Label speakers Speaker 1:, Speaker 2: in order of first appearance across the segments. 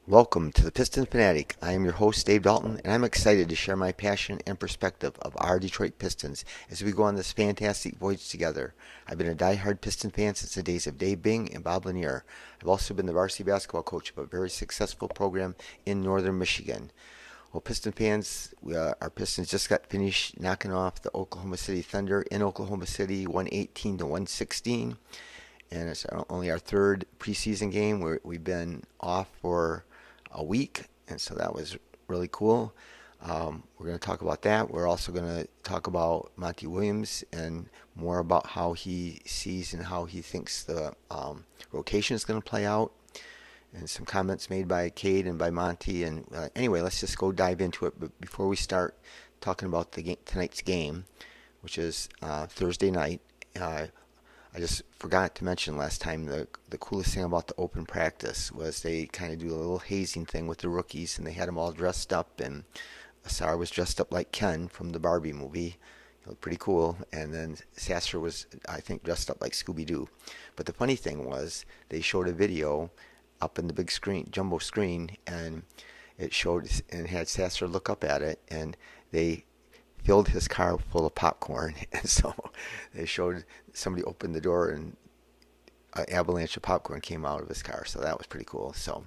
Speaker 1: Welcome to the Piston Fanatic. I am your host, Dave Dalton, and I'm excited to share my passion and perspective of our Detroit Pistons as we go on this fantastic voyage together. I've been a die-hard Piston fan since the days of Dave Bing and Bob Lanier. I've also been the varsity basketball coach of a very successful program in northern Michigan. Well, Piston fans, our Pistons just got finished knocking off the Oklahoma City Thunder in Oklahoma City, 118 to 116. And it's only our third preseason game. We've been off for a week, and so that was really cool. We're going to talk about that. We're also going to talk about Monty Williams and more about how he sees and how he thinks the rotation is going to play out, and some comments made by Cade and by Monty. And anyway, let's just go dive into it. But before we start talking about tonight's game, which is Thursday night, I just forgot to mention last time the coolest thing about the open practice was they kind of do a little hazing thing with the rookies, and they had them all dressed up, and Ausar was dressed up like Ken from the Barbie movie. It looked pretty cool. And then Sasser was, I think, dressed up like Scooby-Doo. But the funny thing was they showed a video up in the big screen, jumbo screen, and it showed and had Sasser look up at it, and they filled his car full of popcorn. And so they showed somebody opened the door and an avalanche of popcorn came out of his car. So that was pretty cool. So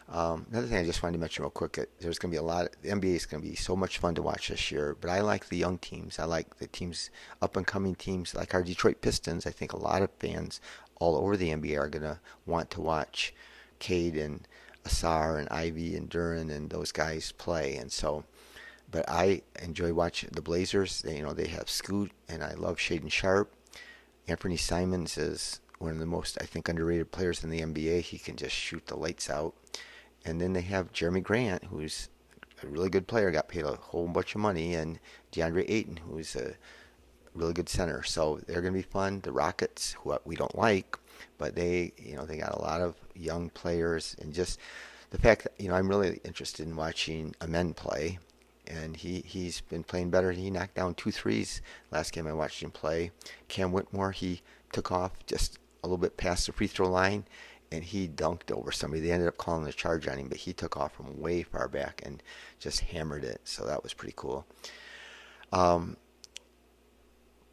Speaker 1: another thing I just wanted to mention real quick, there's going to be the NBA is going to be so much fun to watch this year, but I like the young teams. I like the teams, up and coming teams like our Detroit Pistons. I think a lot of fans all over the NBA are going to want to watch Cade and Ausar and Ivy and Duran and those guys play. And so, but I enjoy watching the Blazers. They have Scoot, and I love Shaden Sharp. Anthony Simons is one of the most, I think, underrated players in the NBA. He can just shoot the lights out. And then they have Jeremy Grant, who's a really good player, got paid a whole bunch of money, and DeAndre Ayton, who's a really good center. So they're going to be fun. The Rockets, who we don't like, but they got a lot of young players, and just the fact that, I'm really interested in watching Amen play. And he's been playing better. He knocked down 2 threes last game I watched him play. Cam Whitmore, he took off just a little bit past the free throw line, and he dunked over somebody. They ended up calling a charge on him, but he took off from way far back and just hammered it. So that was pretty cool. But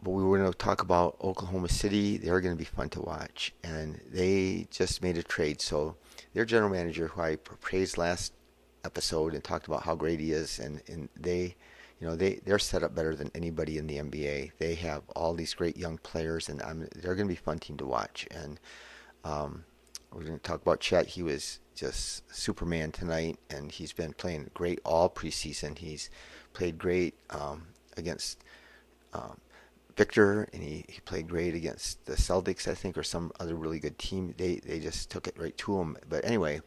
Speaker 1: we were going to talk about Oklahoma City. They're going to be fun to watch, and they just made a trade. So their general manager, who I praised last episode and talked about how great he is, and they're set up better than anybody in the NBA. They have all these great young players, and they're going to be a fun team to watch. And we're going to talk about Chet. He was just Superman tonight, and he's been playing great all preseason. He's played great against Victor, and he played great against the Celtics, I think, or some other really good team. They just took it right to him. But anyway,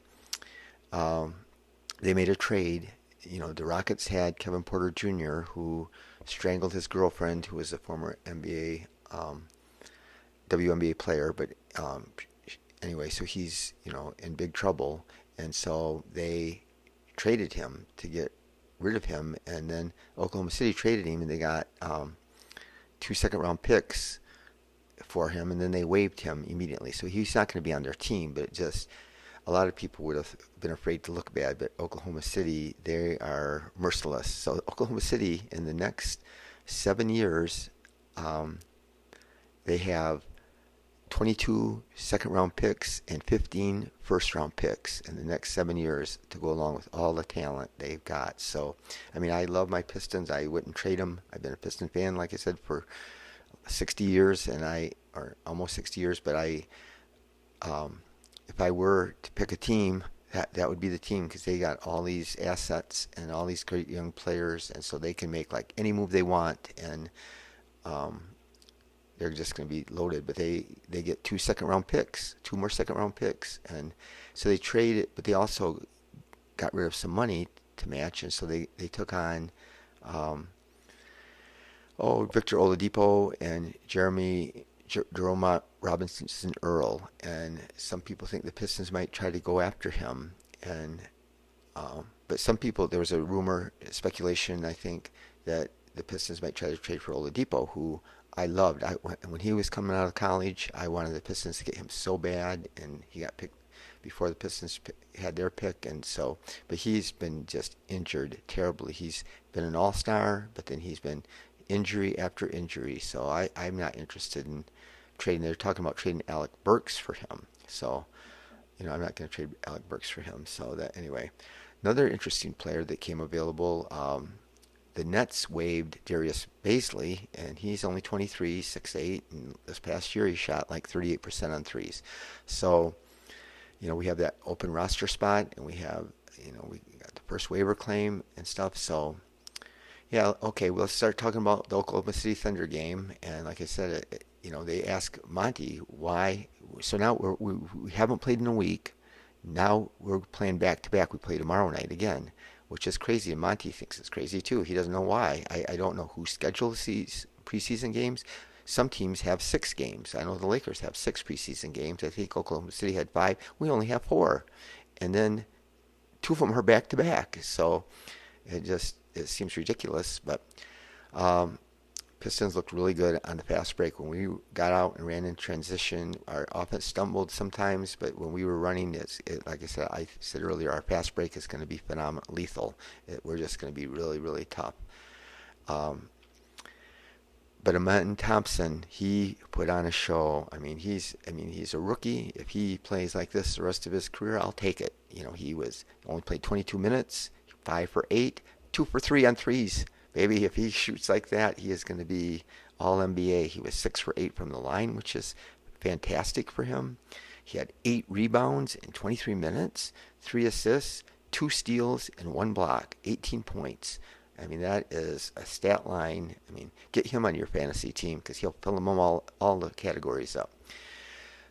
Speaker 1: they made a trade. The Rockets had Kevin Porter Jr., who strangled his girlfriend, who was a former NBA, WNBA player. But anyway, so he's, in big trouble. And so they traded him to get rid of him. And then Oklahoma City traded him, and they got 2 second-round picks for him. And then they waived him immediately. So he's not going to be on their team, but just a lot of people would have been afraid to look bad, but Oklahoma City, they are merciless. So Oklahoma City, in the next 7 years, they have 22 second-round picks and 15 first-round picks in the next 7 years to go along with all the talent they've got. So, I love my Pistons. I wouldn't trade them. I've been a Piston fan, like I said, for 60 years, or almost 60 years, but if I were to pick a team, that would be the team, because they got all these assets and all these great young players, and so they can make like any move they want, and they're just going to be loaded. But they get 2 second-round picks, 2 more second-round picks, and so they trade it, but they also got rid of some money to match, and so they took on Victor Oladipo and Jerome Robinson Earl, and some people think the Pistons might try to go after him, and but some people, there was a rumor, speculation, I think, that the Pistons might try to trade for Oladipo, who I loved. When he was coming out of college, I wanted the Pistons to get him so bad, and he got picked before the Pistons had their pick, and so, but he's been just injured terribly. He's been an all-star, but then he's been injury after injury. So I'm not interested in trading. They're talking about trading Alec Burks for him. So, I'm not going to trade Alec Burks for him. So that anyway, another interesting player that came available. The Nets waived Darius Baisley, and he's only 23, 6'8", and this past year he shot like 38% on threes. So, we have that open roster spot, and we have, we got the first waiver claim and stuff. So, yeah, okay, well, let's start talking about the Oklahoma City Thunder game. And like I said, they ask Monty why. So now we haven't played in a week. Now we're playing back to back. We play tomorrow night again, which is crazy, and Monty thinks it's crazy too. He doesn't know why. I don't know who schedules these preseason games. Some teams have 6 games. I know the Lakers have 6 preseason games. I think Oklahoma City had 5. We only have 4. And then 2 of them are back to back. So it seems ridiculous. But Pistons looked really good on the fast break. When we got out and ran in transition, our offense stumbled sometimes, but when we were running, like I said earlier, our fast break is going to be phenomenal, lethal. We're just going to be really, really tough. But Amen Thompson, he put on a show. He's a rookie. If he plays like this the rest of his career, I'll take it. He only played 22 minutes, 5 for 8, 2 for 3 on threes. Baby, if he shoots like that, he is going to be all NBA. He was 6 for 8 from the line, which is fantastic for him. He had 8 rebounds in 23 minutes, 3 assists, 2 steals, and 1 block, 18 points. That is a stat line. Get him on your fantasy team because he'll fill them all the categories up.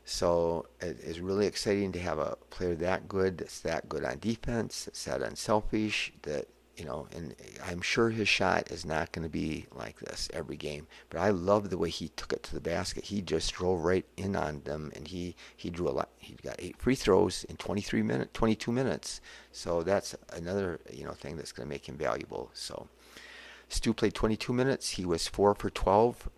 Speaker 1: So it is really exciting to have a player that good, that's that good on defense, that's that unselfish, that and I'm sure his shot is not going to be like this every game. But I love the way he took it to the basket. He just drove right in on them, and he drew a lot. He got 8 free throws in 22 minutes. So that's another thing that's going to make him valuable. So Stu played 22 minutes. He was 4 for 12,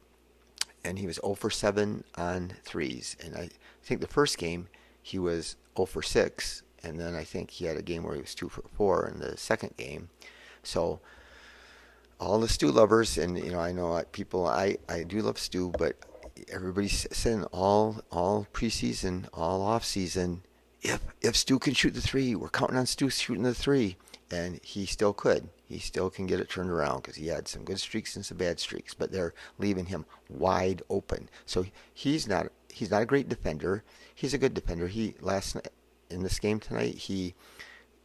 Speaker 1: and he was 0 for 7 on threes. And I think the first game he was 0 for 6. And then I think he had a game where he was 2 for 4 in the second game. So all the Stu lovers, and I know people, I do love Stu, but everybody's saying all preseason, all off season, if Stu can shoot the 3, we're counting on Stu shooting the 3, and he still could. He still can get it turned around because he had some good streaks and some bad streaks, but they're leaving him wide open. So he's not a great defender. He's a good defender. In this game tonight, he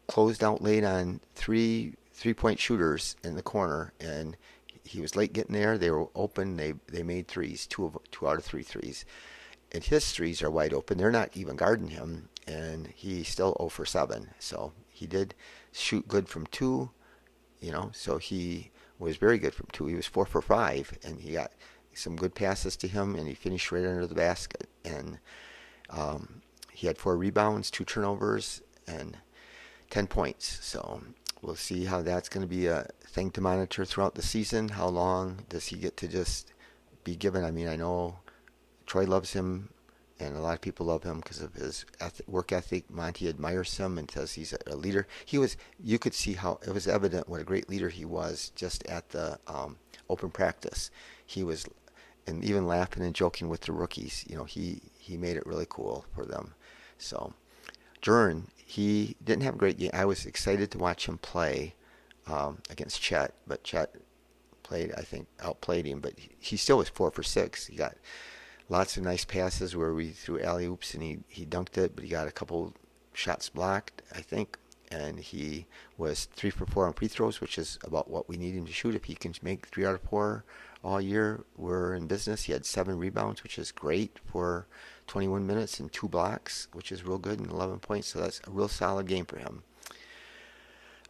Speaker 1: closed out late on 3-point shooters in the corner, and he was late getting there. They were open. They made threes, 2 out of 3 threes. And his threes are wide open. They're not even guarding him, and he's still 0 for 7. So he did shoot good from 2, so he was very good from 2. He was 4 for 5, and he got some good passes to him, and he finished right under the basket. And he had 4 rebounds, 2 turnovers, and 10 points. So we'll see how that's going to be a thing to monitor throughout the season. How long does he get to just be given? I know Troy loves him, and a lot of people love him because of his work ethic. Monty admires him and says he's a leader. You could see how it was evident what a great leader he was just at the open practice. He was, and even laughing and joking with the rookies. He made it really cool for them. So, Duren, he didn't have a great game. I was excited to watch him play against Chet, but Chet outplayed him, but he still was 4 for 6. He got lots of nice passes where we threw alley-oops, and he dunked it, but he got a couple shots blocked, I think, and he was 3 for 4 on free throws, which is about what we need him to shoot. If he can make 3 out of 4 all year, we're in business. He had 7 rebounds, which is great for 21 minutes and 2 blocks, which is real good, and 11 points. So that's a real solid game for him.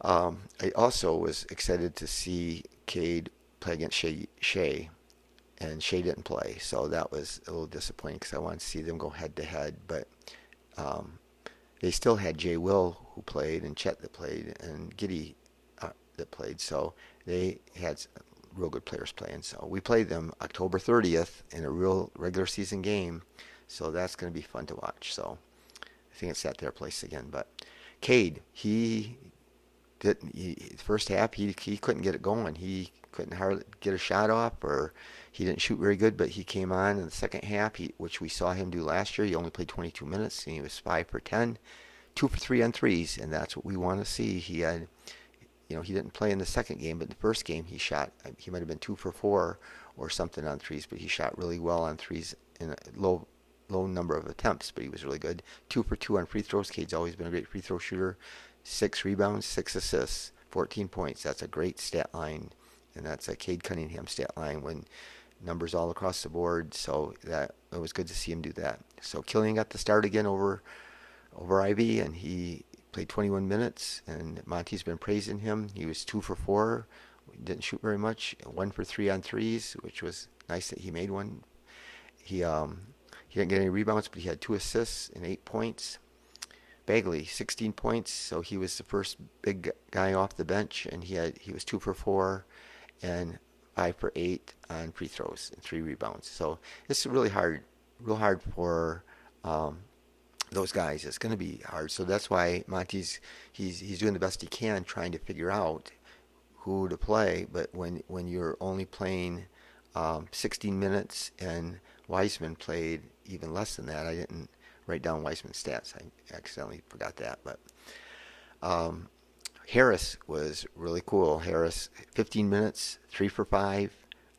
Speaker 1: I also was excited to see Cade play against Shea, and Shea didn't play. So that was a little disappointing because I wanted to see them go head to head. But they still had Jay Will who played, and Chet that played, and Giddey that played. So they had real good players playing. So we played them October 30th in a real regular season game. So that's going to be fun to watch. So think it's at their place again. But Cade, first half he couldn't get it going. He couldn't hardly get a shot off, or he didn't shoot very good. But he came on in the second half, which we saw him do last year. He only played 22 minutes, and he was 5 for 10, 2 for 3 on threes, and that's what we want to see. He didn't play in the second game, but in the first game he shot. He might have been 2 for 4 or something on threes, but he shot really well on threes in a low number of attempts, but he was really good. 2 for 2 on free throws. Cade's always been a great free throw shooter. 6 rebounds, 6 assists, 14 points. That's a great stat line, and that's a Cade Cunningham stat line when numbers all across the board. So that it was good to see him do that. So Killian got the start again over Ivy, and he played 21 minutes, and Monty's been praising him. He was 2 for 4. Didn't shoot very much. 1 for 3 on threes, which was nice that he made one. He didn't get any rebounds, but he had 2 assists and 8 points. Bagley, 16 points, so he was the first big guy off the bench, and he was 2 for 4 and 5 for 8 on free throws and 3 rebounds. So it's real hard for those guys. It's going to be hard. So that's why Monty's he's doing the best he can, trying to figure out who to play. But when you're only playing 16 minutes, and Wiseman played even less than that. I didn't write down Wiseman's stats. I accidentally forgot that. But Harris was really cool. Harris, 15 minutes, 3 for 5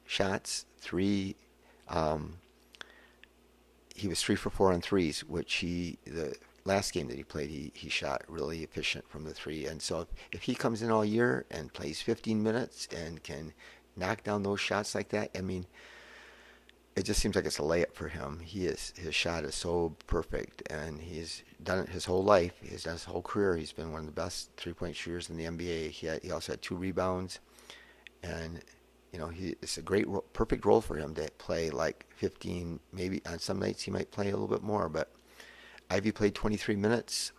Speaker 1: shots, 3. He was 3 for 4 on threes, which the last game that he played, he shot really efficient from the 3. And so if he comes in all year and plays 15 minutes and can knock down those shots like that, I mean, it just seems like it's a layup for him. His shot is so perfect, and he's done it his whole life. He's done his whole career. He's been one of the best 3-point shooters in the NBA. He also had 2 rebounds, and it's a perfect role for him to play like 15. Maybe on some nights he might play a little bit more, but Ivy played 23 minutes,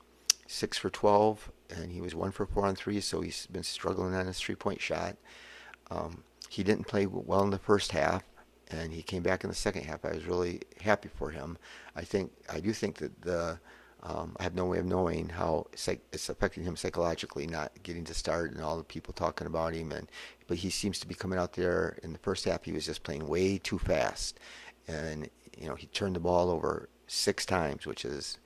Speaker 1: 6 for 12, and he was 1 for 4 on threes. So he's been struggling on his 3-point shot. He didn't play well in the first half, and he came back in the second half. I was really happy for him. I do think that I have no way of knowing how it's affecting him psychologically, not getting to start and all the people talking about him. But he seems to be coming out there. In the first half, he was just playing way too fast, and he turned the ball over 6 times, which is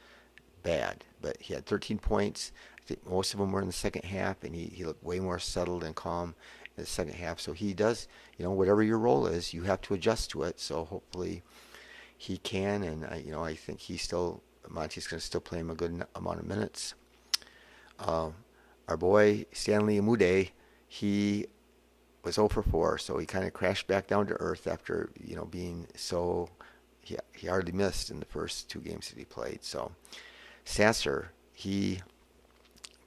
Speaker 1: bad. But he had 13 points. I think most of them were in the second half, and he looked way more settled and calm in the second half. So he does, whatever your role is, you have to adjust to it. So hopefully he can, and I think Monty's going to still play him a good amount of minutes. Our boy Stanley Amude, he was 0 for 4, so he kind of crashed back down to earth after being so. He hardly missed in the first 2 games that he played. So Sasser, he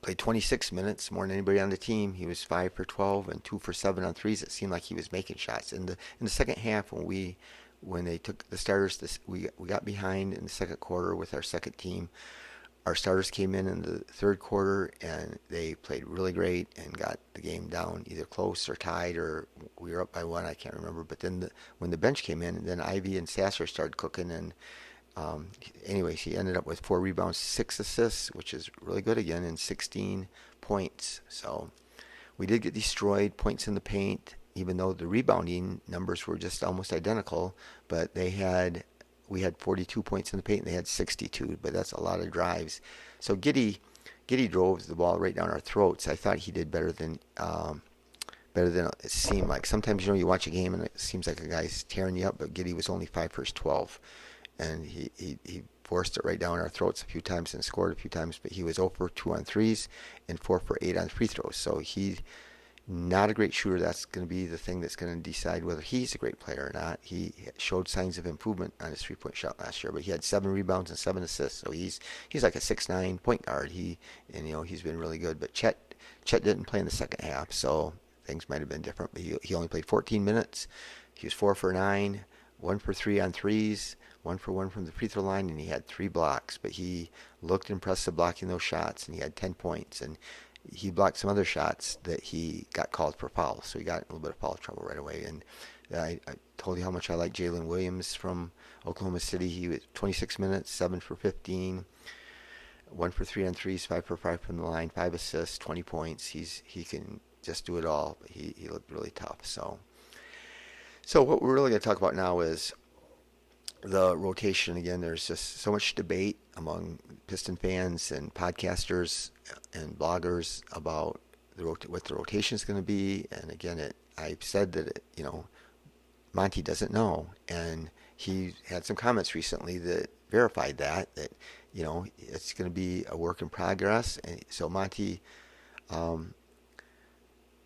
Speaker 1: played 26 minutes, more than anybody on the team. He was 5 for 12 and 2 for 7 on threes. It seemed like he was making shots. In the second half, when they took the starters, we got behind in the second quarter with our second team. Our starters came in the third quarter, and they played really great and got the game down either close or tied, or we were up by 1. I can't remember. But then when the bench came in, then Ivy and Sasser started cooking, and anyways, he ended up with 4 rebounds, 6 assists, which is really good again, and 16 points. So we did get destroyed, points in the paint, even though the rebounding numbers were just almost identical. But we had 42 points in the paint, and they had 62, but that's a lot of drives. So Giddey drove the ball right down our throats. I thought he did better than it seemed like. Sometimes you watch a game and it seems like a guy's tearing you up, but Giddey was only 5 for 12, and he forced it right down our throats a few times and scored a few times. But he was 0 for 2 on threes and 4 for 8 on free throws. So he's not a great shooter. That's going to be the thing that's going to decide whether he's a great player or not. He showed signs of improvement on his 3-point shot last year, but he had 7 rebounds and 7 assists. So he's like a 6'9" point guard. He's been really good. But Chet didn't play in the second half, so things might have been different. But he only played 14 minutes. He was 4 for 9, 1 for 3 on threes, 1 for 1 from the free throw line, and he had 3 blocks. But he looked impressive blocking those shots, and he had 10 points. And he blocked some other shots that he got called for fouls, so he got in a little bit of foul trouble right away. And I told you how much I like Jalen Williams from Oklahoma City. He was 26 minutes, 7 for 15. 1 for 3 on threes, 5 for 5 from the line, 5 assists, 20 points. He can just do it all. But he looked really tough. So what we're really going to talk about now is the rotation. Again, there's just so much debate among Piston fans and podcasters and bloggers about what the rotation is going to be. And again, I've said that Monty doesn't know, and he had some comments recently that verified that it's going to be a work in progress. And so Monty um,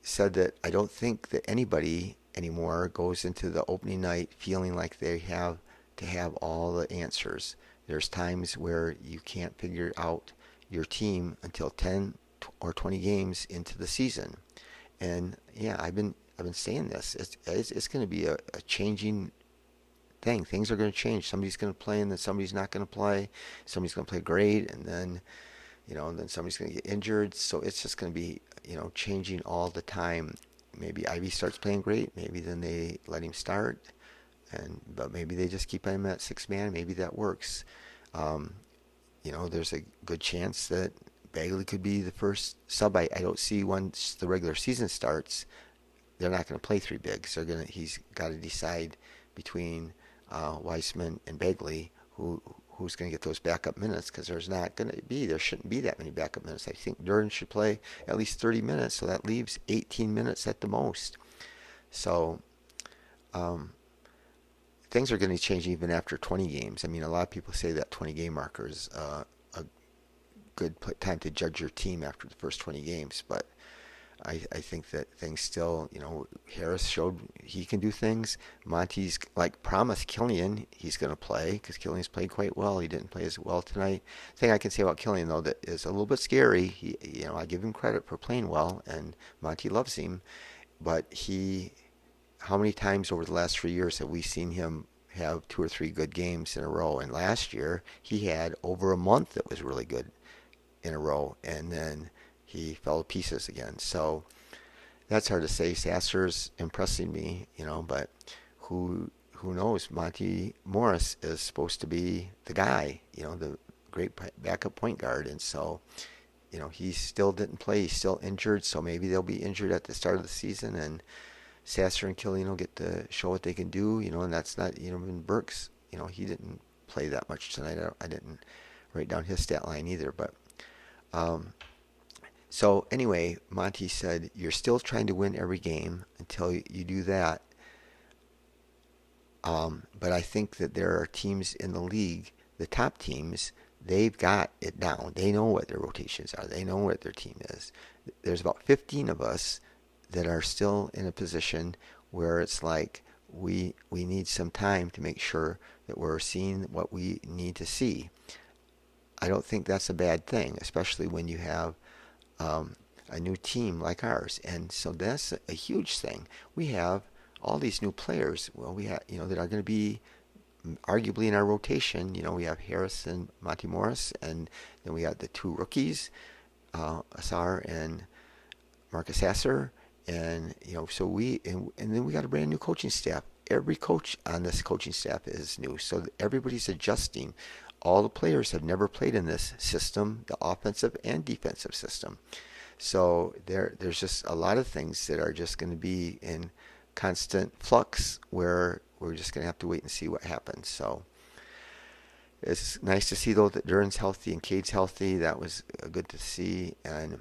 Speaker 1: said that I don't think that anybody anymore goes into the opening night feeling like they have to have all the answers. There's times where you can't figure out your team until 10 or 20 games into the season. And yeah, I've been saying this. It's going to be a changing thing. Things are going to change. Somebody's going to play, and then somebody's not going to play. Somebody's going to play great, and then somebody's going to get injured. So it's just going to be changing all the time. Maybe Ivy starts playing great. Maybe then they let him start, but maybe they just keep him at 6 man. Maybe that works. Um, there's a good chance that Bagley could be the first sub. I don't see once the regular season starts, they're not going to play three bigs. He's got to decide between Weissman and Bagley who's going to get those backup minutes, because there shouldn't be that many backup minutes. I think Duran should play at least 30 minutes, so that leaves 18 minutes at the most. So um, things are going to change even after 20 games. I mean, a lot of people say that 20 game marker is a good time to judge your team after the first 20 games, but I think that things still, Harris showed he can do things. Monty's promised Killian he's going to play, because Killian's played quite well. He didn't play as well tonight. The thing I can say about Killian, though, that is a little bit scary. I give him credit for playing well, and Monty loves him, but how many times over the last 3 years have we seen him have 2 or 3 good games in a row? And last year he had over a month that was really good in a row, and then he fell to pieces again. So that's hard to say. Sasser's impressing me, but who knows? Monty Morris is supposed to be the guy, the great backup point guard, and so he still didn't play. He's still injured, so maybe they'll be injured at the start of the season, and Sasser and Killian will get to show what they can do, and that's not, even Burks, he didn't play that much tonight. I didn't write down his stat line either, but um, so anyway, Monty said, you're still trying to win every game until you do that. But I think that there are teams in the league, the top teams, they've got it down. They know what their rotations are. They know what their team is. There's about 15 of us that are still in a position where it's like we need some time to make sure that we're seeing what we need to see. I don't think that's a bad thing, especially when you have a new team like ours, and so that's a huge thing. We have all these new players. Well, we have that are going to be arguably in our rotation. We have Harris and Monty Morris, and then we have the 2 rookies, Ausar and Marcus Hasser, and so and then we got a brand new coaching staff. Every coach on this coaching staff is new, so everybody's adjusting. All the players have never played in this system, the offensive and defensive system. So there's just a lot of things that are just going to be in constant flux, where we're just going to have to wait and see what happens. So it's nice to see, though, that Duran's healthy and Cade's healthy. That was good to see. And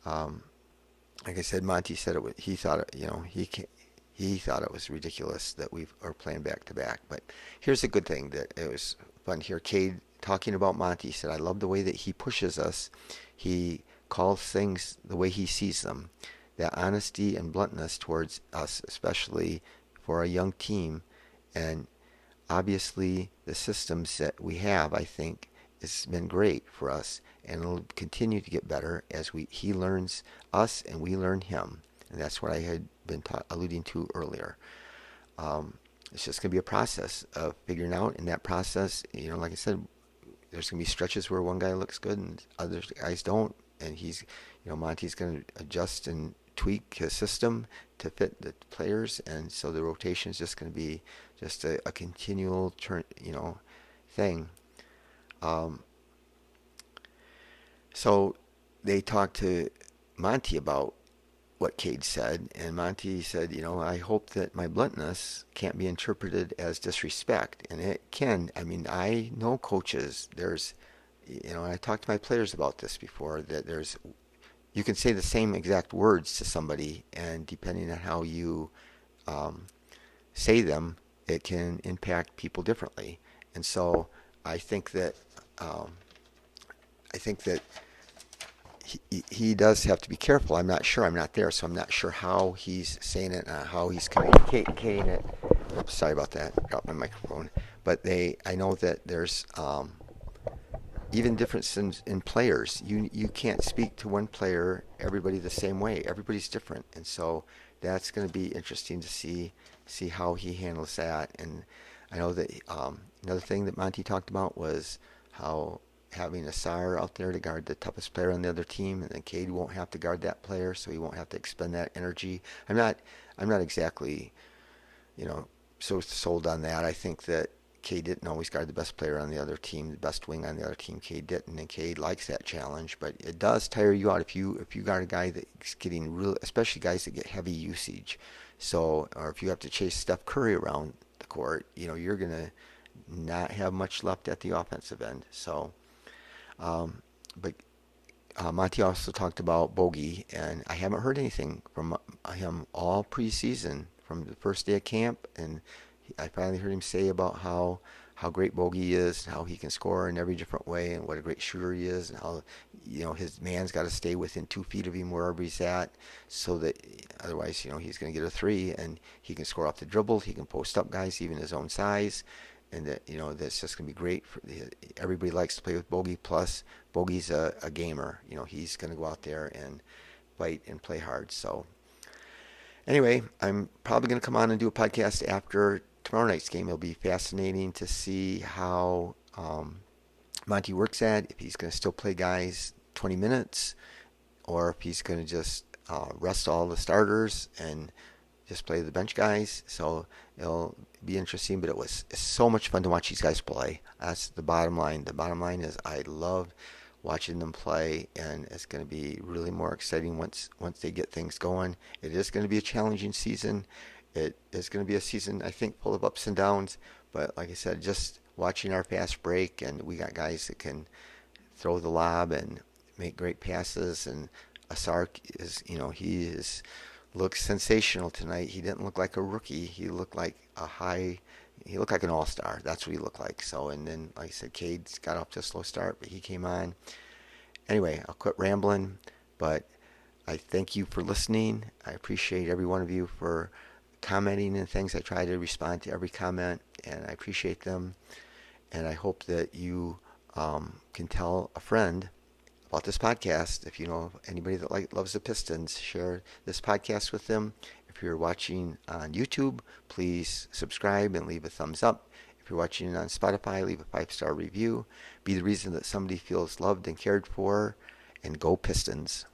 Speaker 1: like I said, Monty said he thought he thought it was ridiculous that we are playing back to back. But here's a good thing, that it was fun here. Cade, talking about Monty, said, I love the way that he pushes us. He calls things the way he sees them. That honesty and bluntness towards us, especially for a young team. And obviously the systems that we have, I think, has been great for us, and it'll continue to get better as he learns us and we learn him. And that's what I had been alluding to earlier. It's just going to be a process of figuring out. In that process, like I said, there's going to be stretches where one guy looks good and other guys don't. And Monty's going to adjust and tweak his system to fit the players. And so the rotation is just going to be just a continual thing. So they talked to Monty about what Cade said, and Monty said, I hope that my bluntness can't be interpreted as disrespect, and it can. I mean, I know coaches. I talked to my players about this before. That you can say the same exact words to somebody, and depending on how you um, say them, it can impact people differently. And so I think that um, I think that he does have to be careful. I'm not sure. I'm not there, so I'm not sure how he's saying it, how he's communicating it. Oops, sorry about that. Got my microphone. But I know that there's even differences in players. You can't speak to one player, everybody the same way. Everybody's different, and so that's going to be interesting to see how he handles that. And I know that another thing that Monty talked about was how having Ausar out there to guard the toughest player on the other team, and then Cade won't have to guard that player, so he won't have to expend that energy. I'm not exactly so sold on that. I think that Cade didn't always guard the best player on the other team, the best wing on the other team. Cade didn't, and Cade likes that challenge. But it does tire you out if you got a guy that's getting real, especially guys that get heavy usage. So, or if you have to chase Steph Curry around the court, you're gonna not have much left at the offensive end. So, but Monty also talked about Bogey, and I haven't heard anything from him all preseason from the first day of camp, and I finally heard him say about how great Bogey is, how he can score in every different way, and what a great shooter he is, and how his man's got to stay within 2 feet of him wherever he's at, so that otherwise he's going to get a three, and he can score off the dribble, he can post up guys even his own size, and that's just going to be great. Everybody likes to play with Bogey. Plus, Bogey's a gamer. He's going to go out there and fight and play hard. So anyway, I'm probably going to come on and do a podcast after tomorrow night's game. It'll be fascinating to see how Monty works at, if he's going to still play guys 20 minutes or if he's going to just rest all the starters and just play the bench guys. So it'll be interesting, but it's so much fun to watch these guys play. That's the bottom line. The bottom line is I love watching them play, and it's going to be really more exciting once they get things going. It is going to be a challenging season. It is going to be a season, I think, full of ups and downs. But like I said, just watching our fast break, and we got guys that can throw the lob and make great passes. And Ausar looks sensational tonight. He didn't look like a rookie. He looked like he looked like an all-star. That's what he looked like. So, and then, like I said, Cade's got off to a slow start, but he came on. Anyway, I'll quit rambling, but I thank you for listening. I appreciate every one of you for commenting and things. I try to respond to every comment, and I appreciate them. And I hope that you can tell a friend about this podcast. If you know anybody that loves the Pistons, share this podcast with them. If you're watching on YouTube, please subscribe and leave a thumbs up. If you're watching on Spotify, leave a 5-star review. Be the reason that somebody feels loved and cared for, and go Pistons.